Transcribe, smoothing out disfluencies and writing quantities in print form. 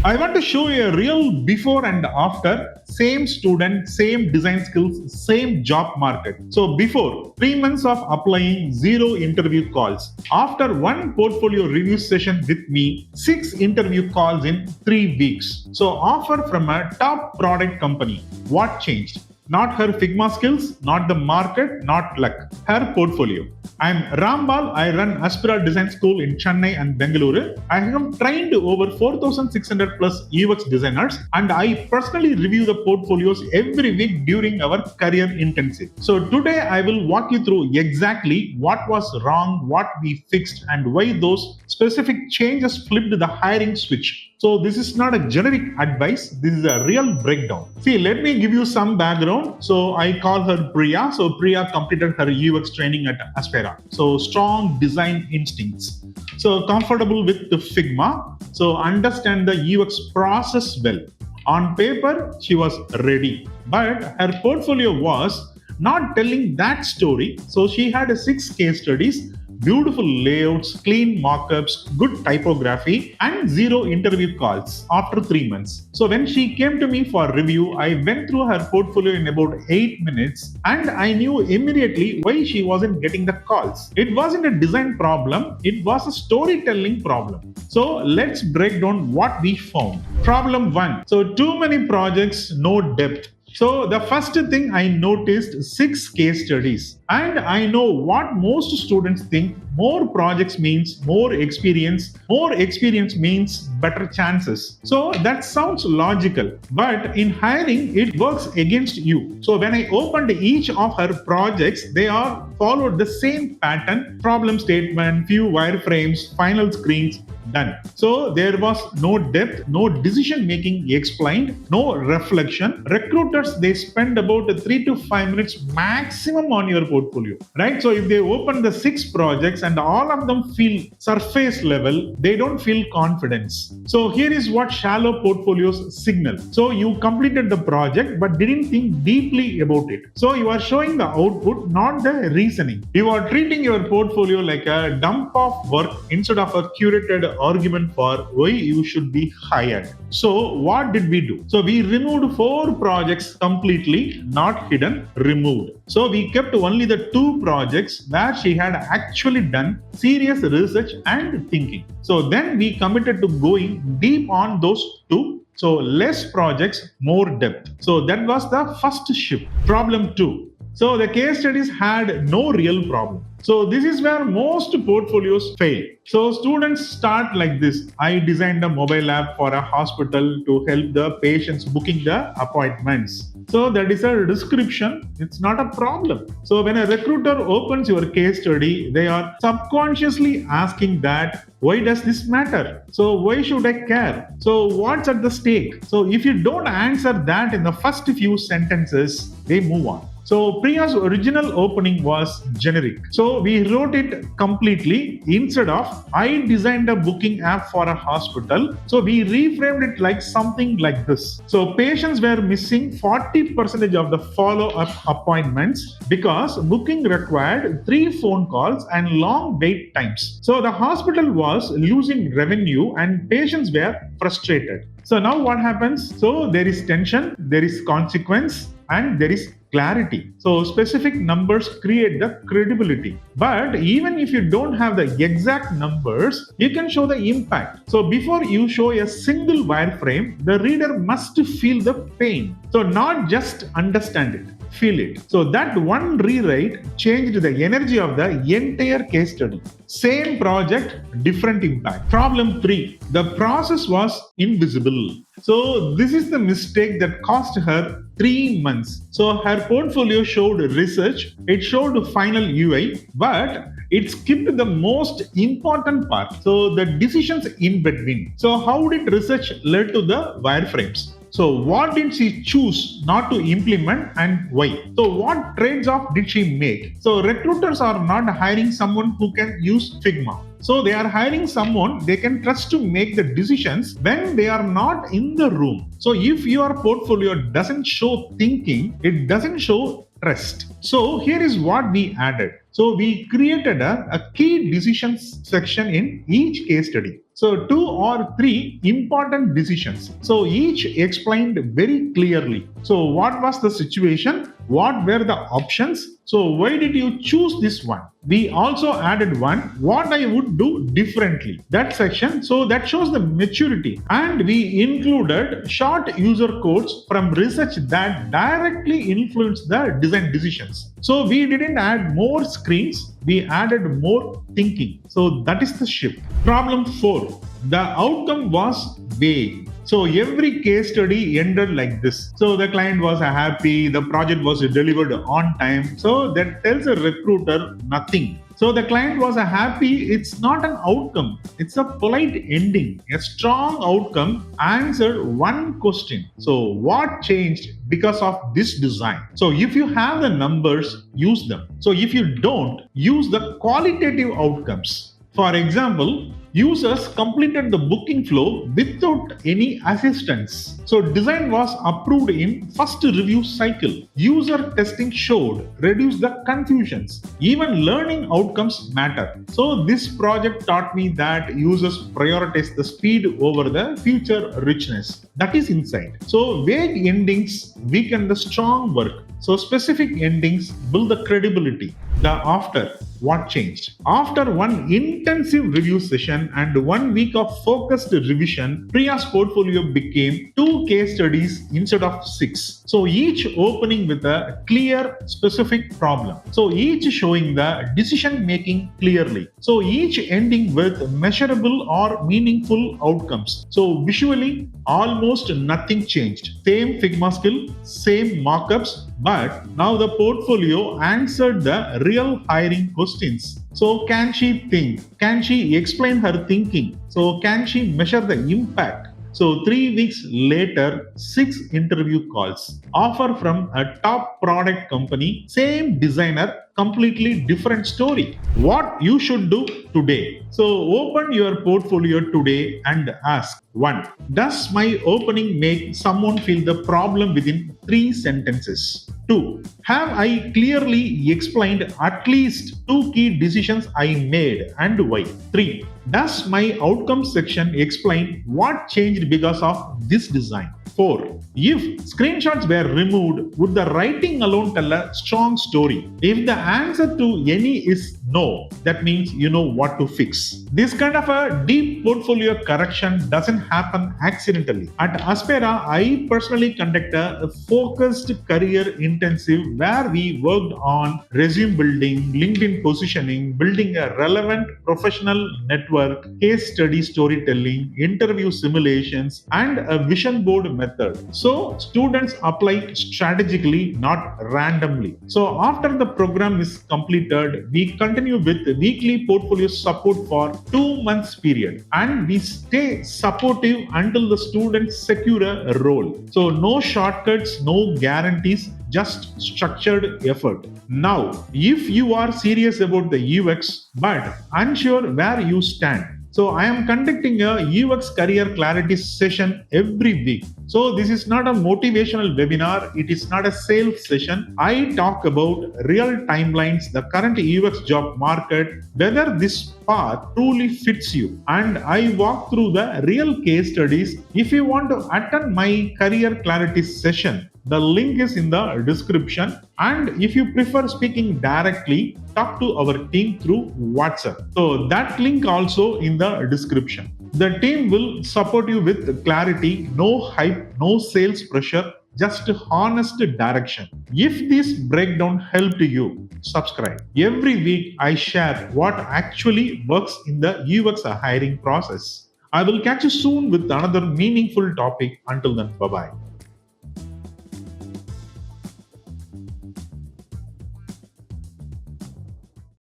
I want to show a real before and after. Same student, same design skills, same job market. So before, 3 months of applying, zero interview calls. After one portfolio review session with me, 6 interview calls in 3 weeks. So offer from a top product company. What changed? Not her Figma skills, not the market, not luck. Her portfolio. I'm Rambal. I run Aspira Design School in Chennai and Bengaluru. I have trained over 4,600 plus UX designers, and I personally review the portfolios every week during our career intensive. So today I will walk you through exactly what was wrong, what we fixed, and why those specific changes flipped the hiring switch. So this is not a generic advice. This is a real breakdown. See, let me give you some background. So I call her Priya. So Priya completed her UX training at Aspira. So strong design instincts. So comfortable with the Figma. So understand the UX process well. On paper, she was ready, but her portfolio was not telling that story. So she had 6 case studies, beautiful layouts, clean mockups, good typography, and zero interview calls after 3 months. So when she came to me for review, I went through her portfolio in about 8 minutes, and I knew immediately why she wasn't getting the calls. It wasn't a design problem, it was a storytelling problem. So let's break down what we found. Problem 1. So too many projects, no depth. So the first thing I noticed, 6 case studies, and I know what most students think. More projects means more experience. More experience means better chances. So that sounds logical, but in hiring, it works against you. So when I opened each of her projects, they all followed the same pattern: problem statement, few wireframes, final screens, done. So there was no depth, no decision making explained, no reflection. Recruiters, they spend about 3 to 5 minutes maximum on your portfolio, right? So if they open the 6 projects and all of them feel surface level, they don't feel confidence. So here is what shallow portfolios signal. So you completed the project but didn't think deeply about it. So you are showing the output, not the reasoning. You are treating your portfolio like a dump of work instead of a curated argument for why you should be hired. So what did we do? So we removed 4 projects completely, not hidden, removed. So we kept only the 2 projects where she had actually done serious research and thinking. So then we committed to going deep on those 2. So less projects, more depth. So that was the first shift. Problem 2. So the case studies had no real problem. So this is where most portfolios fail. So students start like this: I designed a mobile app for a hospital to help the patients booking the appointments. So that is a description. It's not a problem. So when a recruiter opens your case study, they are subconsciously asking that, why does this matter? So why should I care? So what's at the stake? So if you don't answer that in the first few sentences, they move on. So Priya's original opening was generic. So we wrote it completely. Instead of I designed a booking app for a hospital, so we reframed it like something like this. So patients were missing 40% of the follow-up appointments because booking required 3 phone calls and long wait times. So the hospital was losing revenue and patients were frustrated. So now what happens? So there is tension, there is consequence, and there is clarity. So specific numbers create the credibility. But even if you don't have the exact numbers, you can show the impact. So before you show a single wireframe, the reader must feel the pain. So not just understand it, feel it. So that one rewrite changed the energy of the entire case study. Same project, different impact. Problem 3. The process was invisible. So this is the mistake that cost her 3 months. So her portfolio showed research, it showed final UI, but it skipped the most important part. So the decisions in between. So how did research lead to the wireframes? So what did she choose not to implement and why? So what trades off did she make? So recruiters are not hiring someone who can use Figma. So they are hiring someone they can trust to make the decisions when they are not in the room. So if your portfolio doesn't show thinking, it doesn't show trust. So here is what we added. So we created a key decisions section in each case study. So, two or three important decisions. So, each explained very clearly. So, what was the situation? What were the options? So, why did you choose this one? We also added one, what I would do differently. That section, so that shows the maturity. And we included short user codes from research that directly influence the design decisions. So we didn't add more screens, we added more thinking. So that is the shift. Problem 4. The outcome was vague. So every case study ended like this. So the client was happy, the project was delivered on time. So that tells a recruiter nothing. So the client was happy, it's not an outcome, it's a polite ending. A strong outcome answered one question. So what changed because of this design? So if you have the numbers, use them. So if you don't, use the qualitative outcomes. For example, users completed the booking flow without any assistance. So design was approved in first review cycle. User testing showed reduce the confusions. Even learning outcomes matter. So this project taught me that users prioritize the speed over the feature richness. That is insight. So vague endings weaken the strong work. So specific endings build the credibility. The after, what changed? After one intensive review session and 1 week of focused revision, Priya's portfolio became 2 case studies instead of 6. So each opening with a clear, specific problem. So each showing the decision making clearly. So each ending with measurable or meaningful outcomes. So visually, almost nothing changed. Same Figma skill, same markups, but now the portfolio answered the real hiring questions. So can she think? Can she explain her thinking? So can she measure the impact? So 3 weeks later, 6 interview calls. Offer from a top product company, same designer, completely different story. What you should do today. So open your portfolio today and ask 1. Does my opening make someone feel the problem within 3 sentences? 2. Have I clearly explained at least 2 key decisions I made and why? 3. Does my outcome section explain what changed because of this design? 4. If screenshots were removed, would the writing alone tell a strong story? If the answer to any is no, that means you know what to fix. This kind of a deep portfolio correction doesn't happen accidentally. At Aspira, I personally conduct a focused career intensive where we worked on resume building, LinkedIn positioning, building a relevant professional network, case study storytelling, interview simulations, and a vision board method. So students apply strategically, not randomly. So after the program is completed, we continue with weekly portfolio support for 2 months period, and we stay supportive until the students secure a role. So no shortcuts, no guarantees, just structured effort. Now, if you are serious about the UX but unsure where you stand, so I am conducting a UX career clarity session every week. So this is not a motivational webinar. It is not a sales session. I talk about real timelines, the current UX job market, whether this path truly fits you. And I walk through the real case studies. If you want to attend my career clarity session, the link is in the description. And if you prefer speaking directly, talk to our team through WhatsApp. So that link also in the description. The team will support you with clarity, no hype, no sales pressure, just honest direction. If this breakdown helped you, subscribe. Every week I share what actually works in the UX hiring process. I will catch you soon with another meaningful topic. Until then, bye bye.